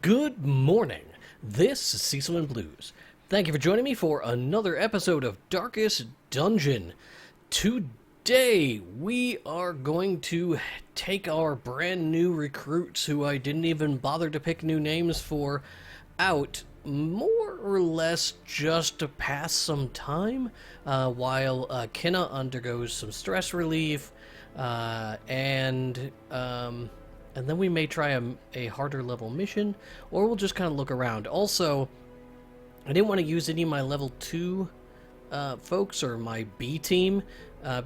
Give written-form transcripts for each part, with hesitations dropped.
Good morning. This is Cecil and Blues. Thank you for joining me for another episode of Darkest Dungeon. Today, we are going to take our brand new recruits, who I didn't even bother to pick new names for, out more or less just to pass some time while Kenna undergoes some stress relief and then we may try a harder level mission, or we'll just kind of look around. Also, I didn't want to use any of my level 2 folks or my B team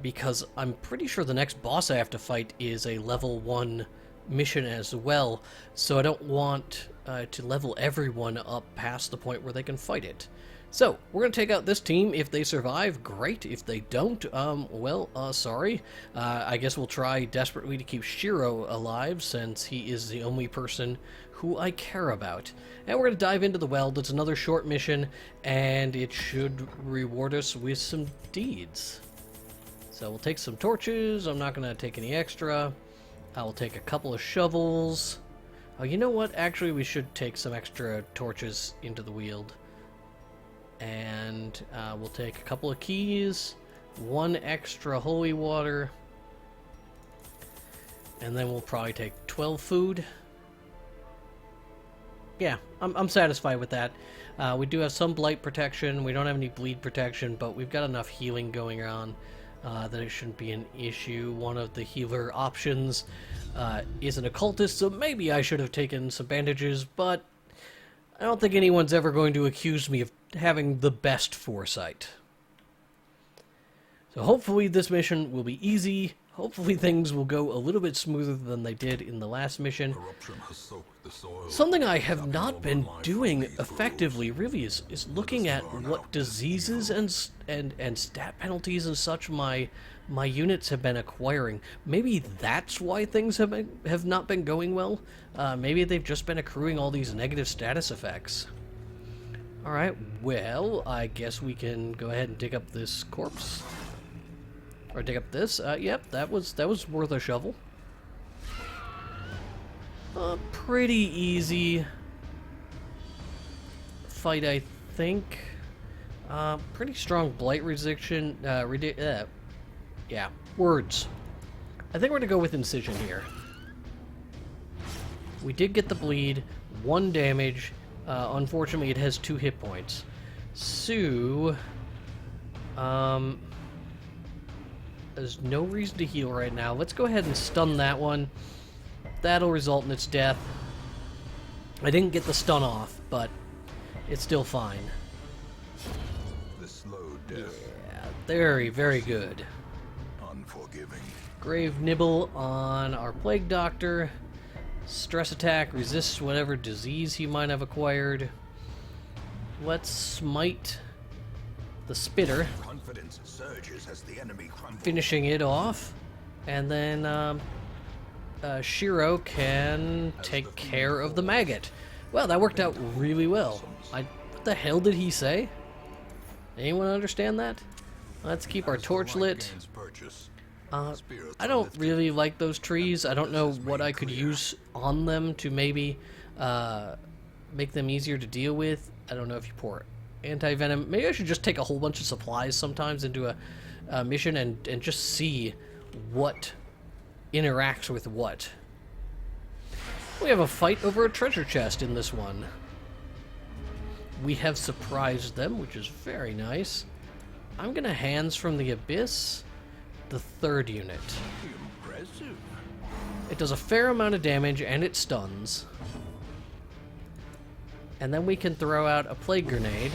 because I'm pretty sure the next boss I have to fight is a level 1 mission as well, so I don't want to level everyone up past the point where they can fight it. So, we're going to take out this team. If they survive, great. If they don't, sorry. I guess we'll try desperately to keep Shiro alive, since he is the only person who I care about. And we're going to dive into the well. It's another short mission, and it should reward us with some deeds. So we'll take some torches. I'm not going to take any extra. I will take a couple of shovels. Oh, you know what? Actually, we should take some extra torches into the Weald. And we'll take a couple of keys, one extra holy water, and then we'll probably take 12 food. Yeah, I'm satisfied with that. We do have some blight protection. We don't have any bleed protection, but we've got enough healing going on that it shouldn't be an issue. One of the healer options is an occultist, so maybe I should have taken some bandages, but I don't think anyone's ever going to accuse me of having the best foresight. So hopefully this mission will be easy. Hopefully things will go a little bit smoother than they did in the last mission. Something I have not been doing effectively really is looking at what diseases and stat penalties and such my units have been acquiring. Maybe that's why things have not been going well. Maybe they've just been accruing all these negative status effects. Alright, well, I guess we can go ahead and dig up this corpse. Or dig up this. Yep, that was worth a shovel. Pretty easy fight, I think. Pretty strong blight resistance. Yeah, words. I think we're gonna go with incision here. We did get the bleed, 1 damage. Unfortunately, it has 2 hit points. So, there's no reason to heal right now. Let's go ahead and stun that one. That'll result in its death. I didn't get the stun off, but it's still fine. The slow death. Yeah, very, very good. Unforgiving. Grave nibble on our plague doctor. Stress attack resists whatever disease he might have acquired. Let's smite the spitter, Confidence surges as the enemy crumbles. finishing it off, and then Shiro can take care of the maggot. Well, that worked out really well. What the hell did he say? Anyone understand that? Let's keep our torch lit. I don't really like those trees. I don't know what I could use on them to maybe make them easier to deal with. I don't know if you pour anti-venom. Maybe I should just take a whole bunch of supplies sometimes into a mission and just see what interacts with what. We have a fight over a treasure chest in this one. We have surprised them, which is very nice. I'm gonna Hands from the Abyss the 3rd unit. Impressive. It does a fair amount of damage and it stuns. And then we can throw out a plague grenade.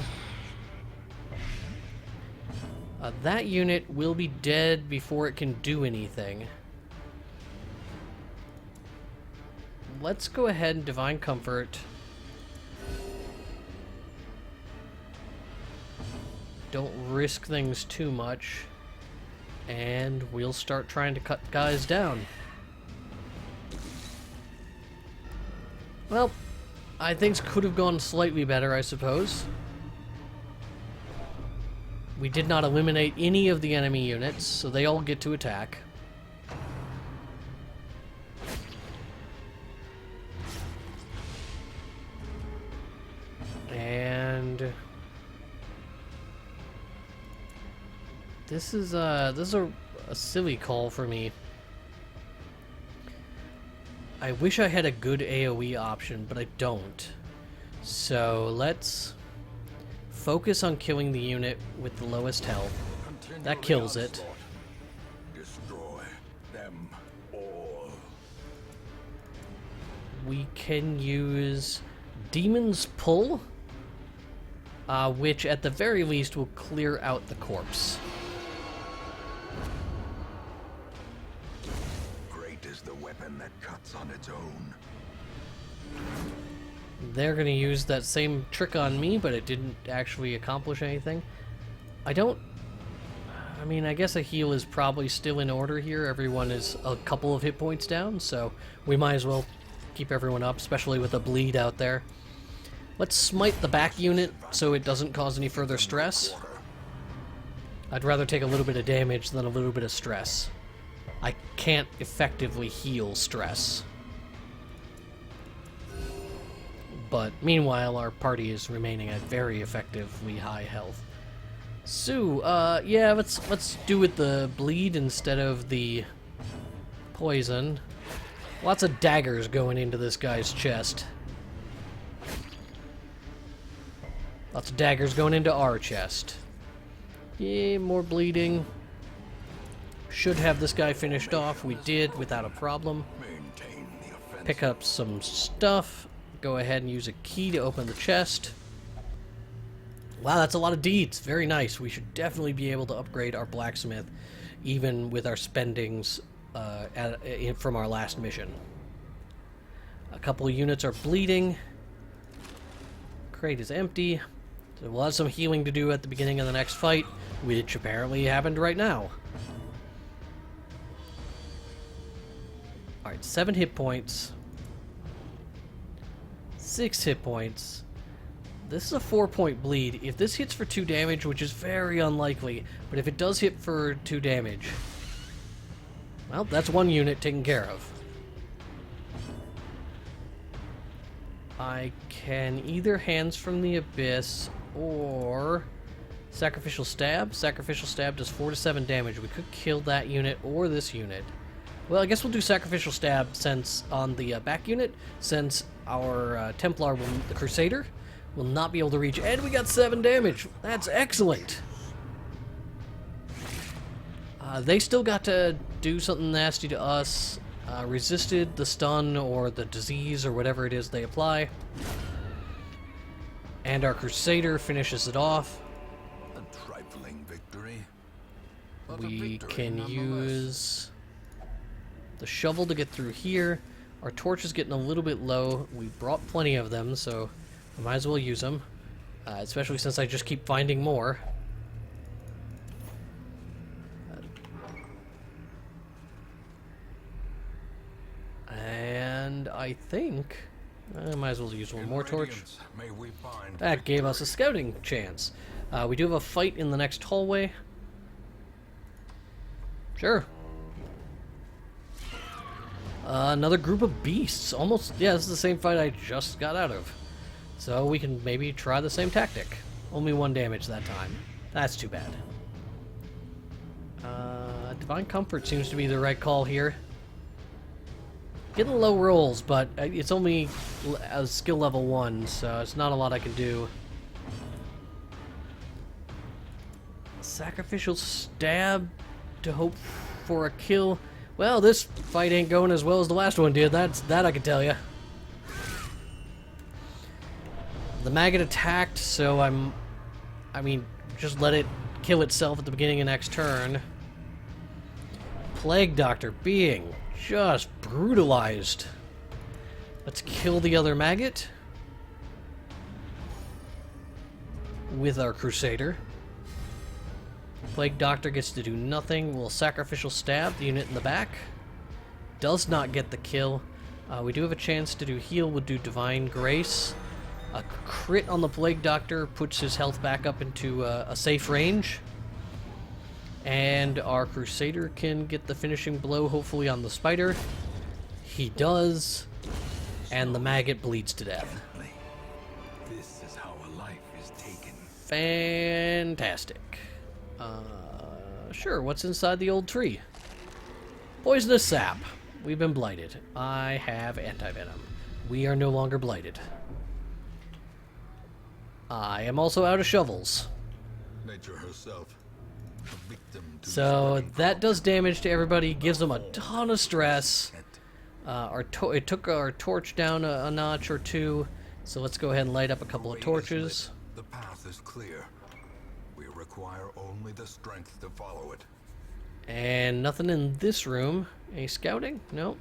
That unit will be dead before it can do anything. Let's go ahead and Divine Comfort. Don't risk things too much. And we'll start trying to cut guys down. Well, things could have gone slightly better, I suppose. We did not eliminate any of the enemy units, so they all get to attack. And this is a silly call for me. I wish I had a good AoE option, but I don't. So let's focus on killing the unit with the lowest health. That kills it. Destroy them all. We can use Demon's Pull, which at the very least will clear out the corpse. Great is the weapon that cuts on its own. They're going to use that same trick on me, but it didn't actually accomplish anything. I mean, I guess a heal is probably still in order here. Everyone is a couple of hit points down, so we might as well keep everyone up, especially with a bleed out there. Let's smite the back unit so it doesn't cause any further stress. I'd rather take a little bit of damage than a little bit of stress. I can't effectively heal stress. But meanwhile, our party is remaining at very effectively high health. Sue, yeah, let's do with the bleed instead of the poison. Lots of daggers going into this guy's chest. Lots of daggers going into our chest. Yeah, more bleeding. Should have this guy finished off. We did without a problem. Maintain the offensive. Pick up some stuff. Go ahead and use a key to open the chest. Wow, that's a lot of deeds. Very nice. We should definitely be able to upgrade our blacksmith, even with our spendings from our last mission. A couple of units are bleeding. Crate is empty. There was some healing to do at the beginning of the next fight, which apparently happened right now. Alright, 7 hit points. 6 hit points. This is a 4-point bleed. If this hits for 2 damage, which is very unlikely, but if it does hit for 2 damage, well, that's 1 unit taken care of. I can either Hands from the Abyss or Sacrificial Stab. Sacrificial Stab does 4 to 7 damage. We could kill that unit or this unit. Well, I guess we'll do Sacrificial Stab since on the back unit, since our Templar, the Crusader, will not be able to reach. And we got 7 damage. That's excellent. They still got to do something nasty to us. Resisted the stun or the disease or whatever it is they apply. And our Crusader finishes it off. A trifling victory. We can use the shovel to get through here. Our torch is getting a little bit low. We brought plenty of them, so I might as well use them. Especially since I just keep finding more. And I think I might as well use one more torch. May we find That gave us a scouting chance. We do have a fight in the next hallway. Sure. Another group of beasts. Almost, yeah, this is the same fight I just got out of. So we can maybe try the same tactic. Only 1 damage that time. That's too bad. Divine Comfort seems to be the right call here. Getting low rolls, but it's only a skill level 1, so it's not a lot I can do. Sacrificial Stab to hope for a kill. Well, this fight ain't going as well as the last one did. That I can tell you. The maggot attacked, so I mean, just let it kill itself at the beginning of next turn. Plague Doctor being just brutalized. Let's kill the other maggot with our Crusader. Plague Doctor gets to do nothing. We'll Sacrificial Stab the unit in the back. Does not get the kill. We do have a chance to do heal. We'll do Divine Grace. A crit on the Plague Doctor puts his health back up into a safe range. And our Crusader can get the finishing blow, hopefully, on the spider. He does. And the maggot bleeds to death. This is how a life is taken. Fantastic. Sure, what's inside the old tree? Poisonous sap. We've been blighted. I have anti-venom. We are no longer blighted. I am also out of shovels. Nature herself. A victim to So spreading that does damage to everybody, gives them a ton of stress. It took our torch down a notch or two, so let's go ahead and light up a couple of torches. The path is clear. We require only the strength to follow it. And nothing in this room. Any scouting? No.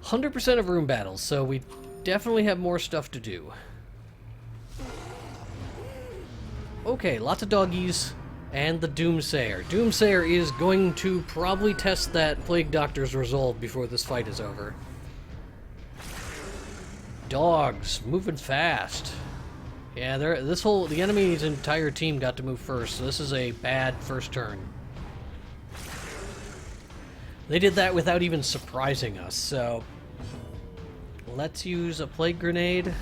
100% of room battles, so we definitely have more stuff to do. Okay, lots of doggies. And the Doomsayer. Doomsayer is going to probably test that Plague Doctor's resolve before this fight is over. Dogs, moving fast. Yeah, the enemy's entire team got to move first, so this is a bad first turn. They did that without even surprising us, so let's use a Plague Grenade.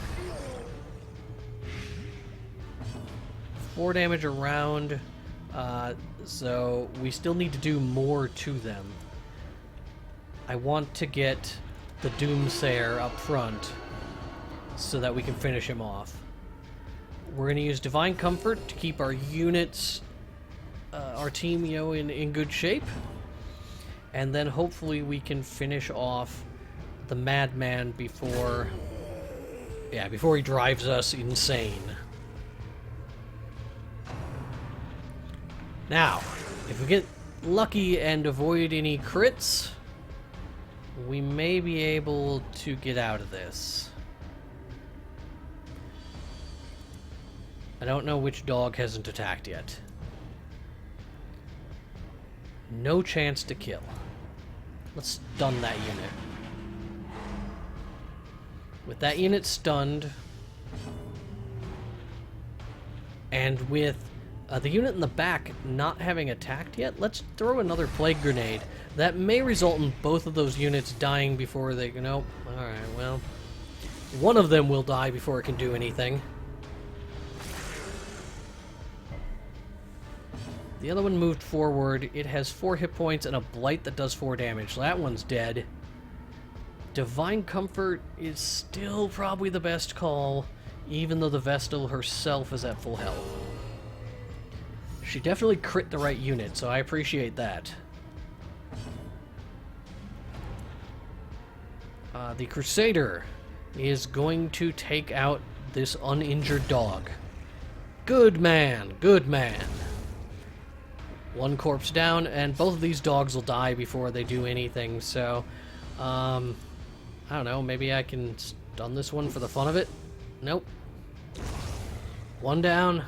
4 damage around. So we still need to do more to them. I want to get the Doomsayer up front so that we can finish him off. We're going to use Divine Comfort to keep our units, our team, in good shape. And then hopefully we can finish off the Madman before he drives us insane. Now, if we get lucky and avoid any crits, we may be able to get out of this. I don't know which dog hasn't attacked yet. No chance to kill. Let's stun that unit. With that unit stunned, and with the unit in the back not having attacked yet, let's throw another Plague Grenade. That may result in both of those units dying before they... Nope. Alright, well. One of them will die before it can do anything. The other one moved forward. It has 4 hit points and a blight that does 4 damage. So that one's dead. Divine Comfort is still probably the best call, even though the Vestal herself is at full health. She definitely crit the right unit, so I appreciate that. The Crusader is going to take out this uninjured dog. Good man, good man. 1 corpse down, and both of these dogs will die before they do anything, so... I don't know, maybe I can stun this one for the fun of it? Nope. 1 down.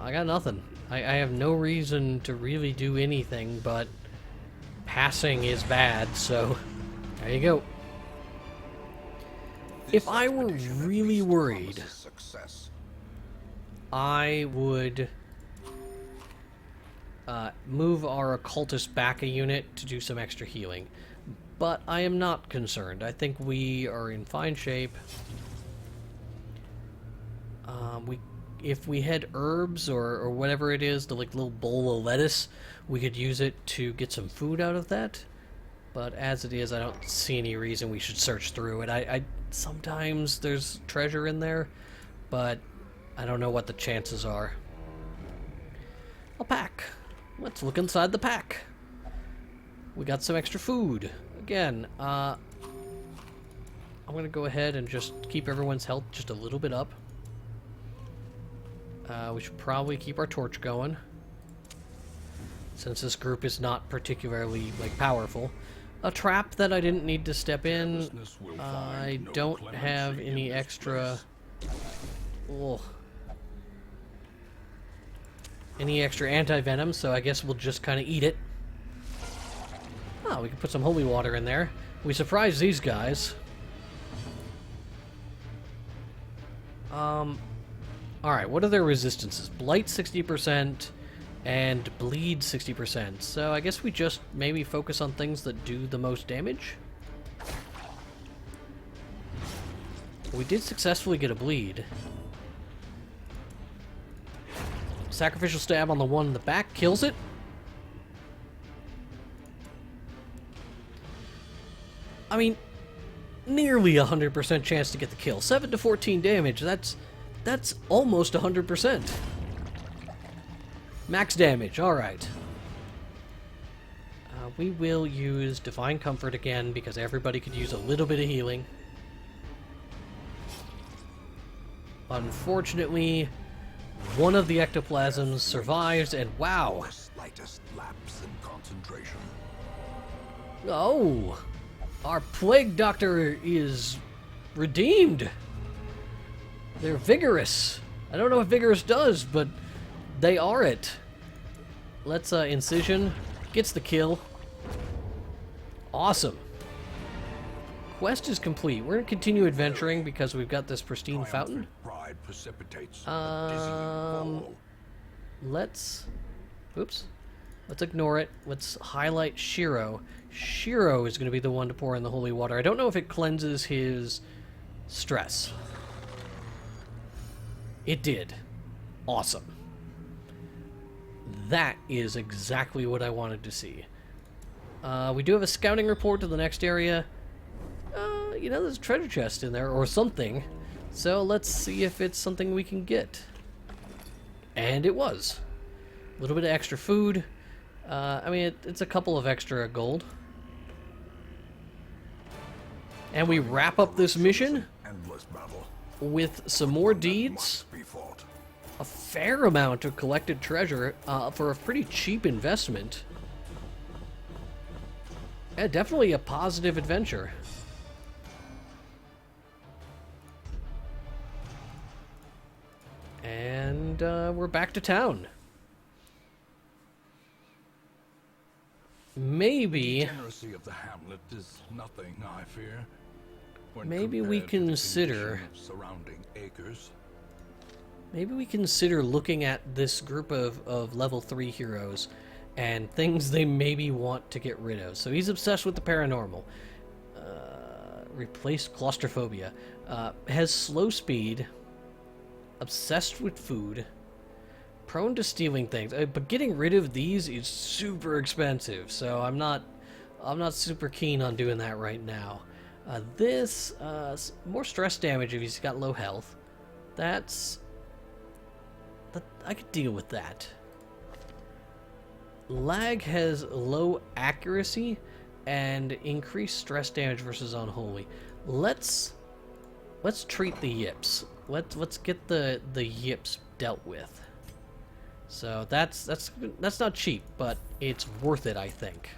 I got nothing. I have no reason to really do anything, but passing is bad, so there you go. If I were really worried, I would move our occultist back a unit to do some extra healing. But I am not concerned. I think we are in fine shape. If we had herbs or whatever it is, the little bowl of lettuce, we could use it to get some food out of that. But as it is, I don't see any reason we should search through it. I sometimes there's treasure in there, but I don't know what the chances are. A pack. Let's look inside the pack. We got some extra food. Again, I'm going to go ahead and just keep everyone's health just a little bit up. We should probably keep our torch going, since this group is not particularly, powerful. A trap that I didn't need to step in. I don't have any extra... Ugh. Any extra anti-venom, so I guess we'll just kind of eat it. Oh, we can put some holy water in there. We surprised these guys. Alright, what are their resistances? Blight 60% and bleed 60%. So I guess we just maybe focus on things that do the most damage. We did successfully get a bleed. Sacrificial stab on the one in the back kills it. I mean, nearly 100% chance to get the kill. 7 to 14 damage, that's almost 100%. Max damage, alright. We will use Divine Comfort again because everybody could use a little bit of healing. Unfortunately, one of the ectoplasms survives, and wow! The slightest lapse in concentration. Oh! Our Plague Doctor is redeemed! They're vigorous. I don't know what vigorous does, but they are it. Let's, Incision. Gets the kill. Awesome. Quest is complete. We're going to continue adventuring because we've got this pristine fountain. Pride precipitates a dizzying fall. Let's ignore it. Let's highlight Shiro. Shiro is going to be the one to pour in the holy water. I don't know if it cleanses his stress. It did. Awesome. That is exactly what I wanted to see. We do have a scouting report to the next area. You know, there's a treasure chest in there, or something. So let's see if it's something we can get. And it was. A little bit of extra food. I mean, it's a couple of extra gold. And we wrap up this mission Endless battle with some more deeds. must be fought. A fair amount of collected treasure for a pretty cheap investment. Yeah, definitely a positive adventure. And we're back to town. Maybe... The degeneracy of the hamlet is nothing, I fear, when Maybe we compared to the consider... condition of surrounding acres. Maybe we consider looking at this group of level 3 heroes and things they maybe want to get rid of. So he's obsessed with the paranormal. Replace claustrophobia. Has slow speed. Obsessed with food. Prone to stealing things. But getting rid of these is super expensive. So I'm not super keen on doing that right now. This, more stress damage if he's got low health. I could deal with that. Lag has low accuracy and increased stress damage versus unholy. Let's treat the yips. Let's get the yips dealt with. So that's not cheap, but it's worth it, I think.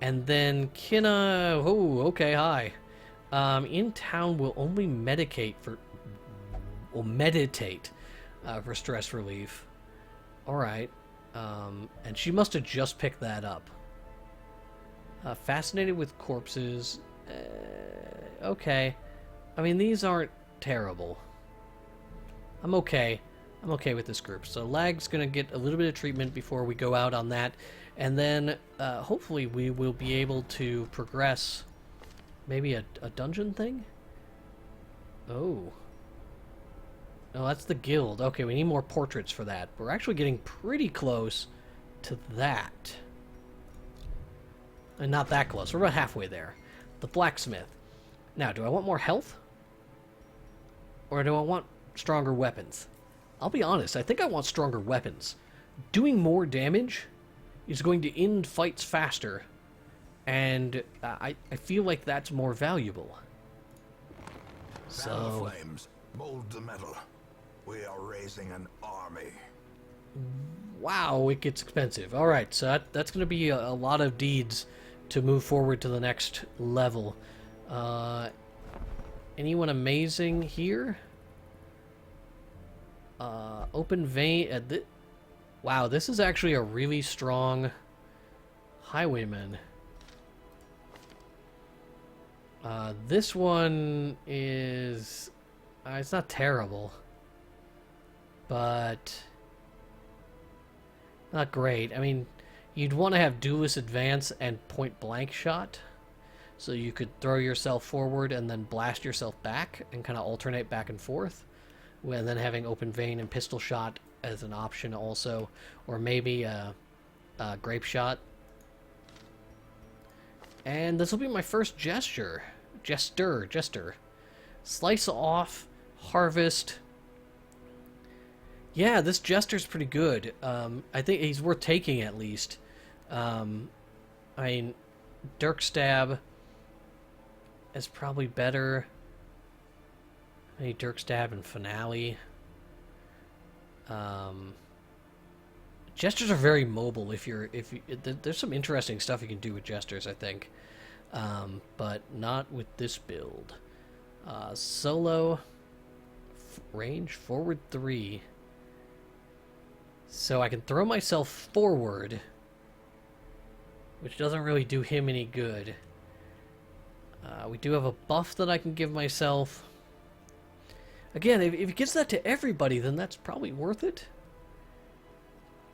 And then Kinna, oh, okay, hi. In town will only meditate for stress relief. All right. And she must have just picked that up. Fascinated with corpses. Okay. I mean, these aren't terrible. I'm okay. I'm okay with this group. So Lag's going to get a little bit of treatment before we go out on that. And then hopefully we will be able to progress maybe a dungeon thing? Oh. No, that's the guild. Okay, we need more portraits for that. We're actually getting pretty close to that. And not that close. We're about halfway there. The blacksmith. Now, do I want more health? Or do I want stronger weapons? I'll be honest, I think I want stronger weapons. Doing more damage is going to end fights faster. And I feel like that's more valuable. Fan the flames, mold the metal. We are raising an army. Wow, it gets expensive. Alright, so that's going to be a lot of deeds to move forward to the next level. Anyone amazing here? Open vein... wow, this is actually a really strong highwayman. This one is... it's not terrible. But... not great. I mean, you'd want to have duelist advance and point blank shot. So you could throw yourself forward and then blast yourself back and kind of alternate back and forth. And then having open vein and pistol shot as an option also. Or maybe a grape shot. And this will be my first gesture. Jester. Slice off, harvest. Yeah, this Jester's pretty good. I think he's worth taking at least. I mean, Dirk Stab is probably better. Maybe Dirk Stab and Finale. Jesters are very mobile. There's some interesting stuff you can do with Jesters, I think, but not with this build. Solo range forward 3, so I can throw myself forward, which doesn't really do him any good. We do have a buff that I can give myself. Again, if it gives that to everybody, then that's probably worth it.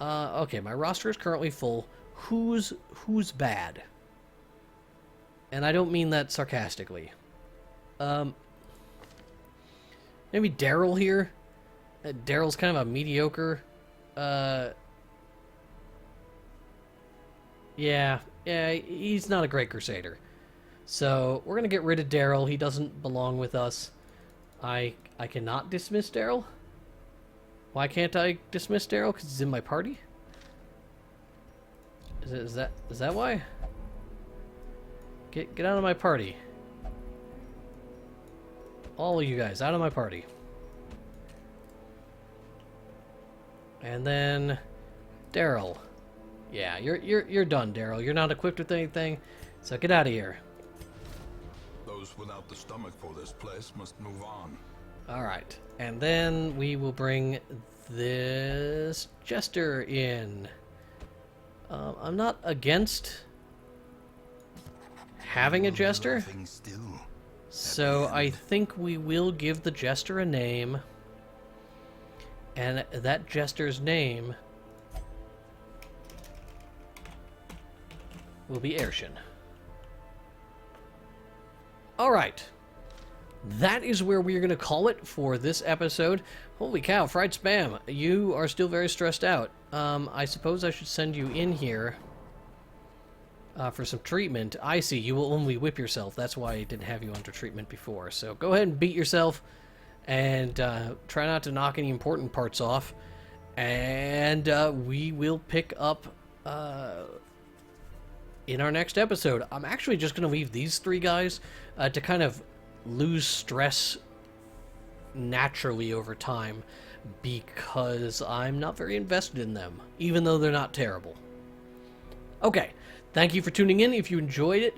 Okay, my roster is currently full. Who's bad? And I don't mean that sarcastically. Maybe Daryl here. Daryl's kind of a mediocre. Yeah, he's not a great Crusader. So we're gonna get rid of Daryl. He doesn't belong with us. I cannot dismiss Daryl. Why can't I dismiss Daryl? Because he's in my party? Is that why? Get out of my party. All of you guys, out of my party. And then Daryl. Yeah, you're done, Daryl. You're not equipped with anything, so get out of here. Those without the stomach for this place must move on. Alright, and then we will bring this Jester in. I'm not against having a Jester, so I think we will give the Jester a name, and that Jester's name will be Arshin. Alright. That is where we are going to call it for this episode. Holy cow, fried spam. You are still very stressed out. I suppose I should send you in here for some treatment. I see, you will only whip yourself. That's why I didn't have you under treatment before. So go ahead and beat yourself and try not to knock any important parts off. And we will pick up in our next episode. I'm actually just going to leave these three guys to kind of lose stress naturally over time, because I'm not very invested in them, even though they're not terrible. Okay, thank you for tuning in. If you enjoyed it,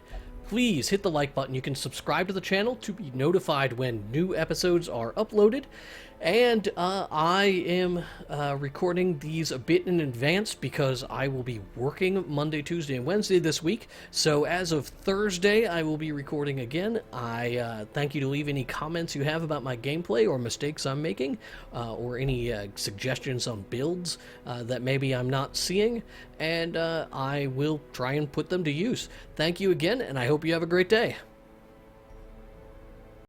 please hit the like button. You can subscribe to the channel to be notified when new episodes are uploaded. And I am recording these a bit in advance because I will be working Monday, Tuesday, and Wednesday this week. So as of Thursday, I will be recording again. I thank you to leave any comments you have about my gameplay or mistakes I'm making, or any suggestions on builds that maybe I'm not seeing, and I will try and put them to use. Thank you again, and I hope you have a great day.